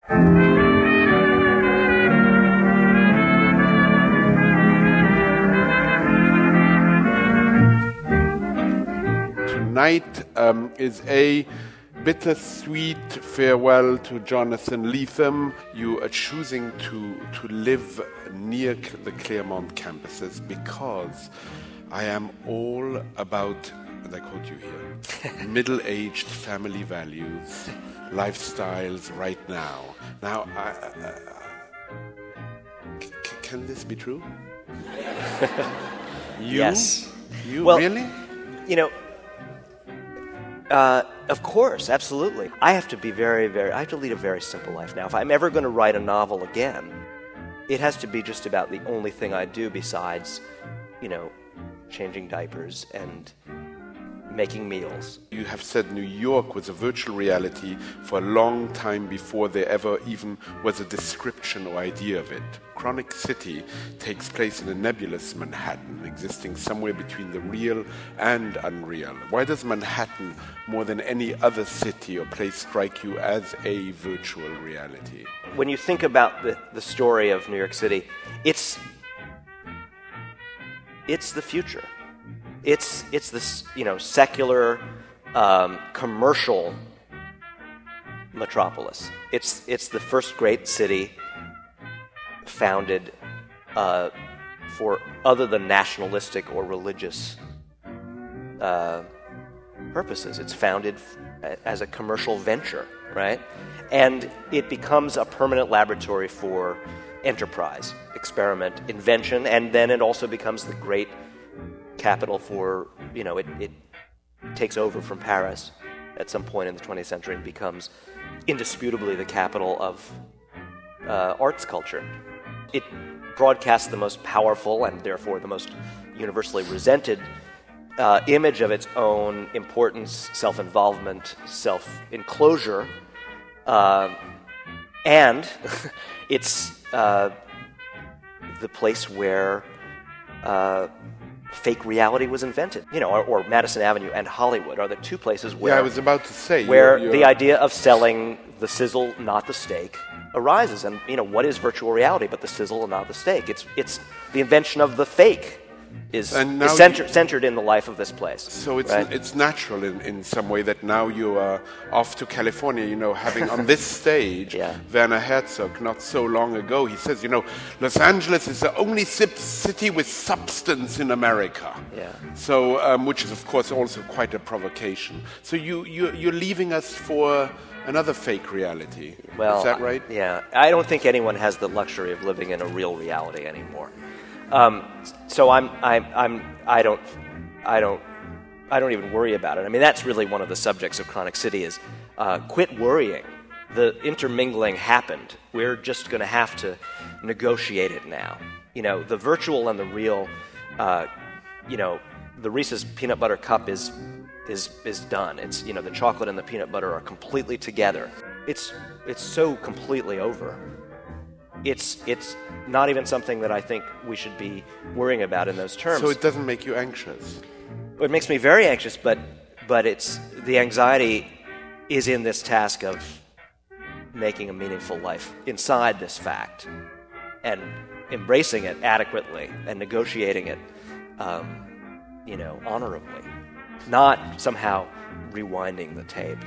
Tonight is a bittersweet farewell to Jonathem Lethem. You are choosing to live near the Claremont campuses because I am all about, and I quote you here, middle-aged family values, lifestyles right now. Now, can this be true? Yes. You really? You know, of course, absolutely. I have to be I have to lead a very simple life now. If I'm ever going to write a novel again, it has to be just about the only thing I do besides, changing diapers and making meals. You have said New York was a virtual reality for a long time before there ever even was a description or idea of it. Chronic City takes place in a nebulous Manhattan, existing somewhere between the real and unreal. Why does Manhattan, more than any other city or place, strike you as a virtual reality? When you think about the story of New York City, it's the future. It's this, secular, commercial metropolis. It's the first great city founded for other than nationalistic or religious purposes. It's founded as a commercial venture, right? And it becomes a permanent laboratory for enterprise, experiment, invention, and then it also becomes the great capital for, it takes over from Paris at some point in the 20th century and becomes indisputably the capital of arts culture. It broadcasts the most powerful and therefore the most universally resented image of its own importance, self-involvement, self-enclosure, and it's the place where fake reality was invented. Or Madison Avenue and Hollywood are the two places where... Yeah, I was about to say... Where the idea of selling the sizzle, not the steak, arises. And, what is virtual reality but the sizzle and not the steak? It's the invention of the fake is centered in the life of this place. So right? It's natural in some way that now you are off to California, having on this stage Werner Herzog not so long ago. He says, Los Angeles is the only city with substance in America. Yeah. So, which is of course also quite a provocation. So you're leaving us for another fake reality. Well, is that right? Yeah. I don't think anyone has the luxury of living in a real reality anymore. So I don't even worry about it. I mean, that's really one of the subjects of Chronic City is quit worrying. The intermingling happened. We're just going to have to negotiate it now. The virtual and the real, the Reese's peanut butter cup is done. It's, the chocolate and the peanut butter are completely together. It's so completely over. It's not even something that I think we should be worrying about in those terms. So it doesn't make you anxious? It makes me very anxious, but it's the anxiety is in this task of making a meaningful life inside this fact and embracing it adequately and negotiating it, honorably, not somehow rewinding the tape.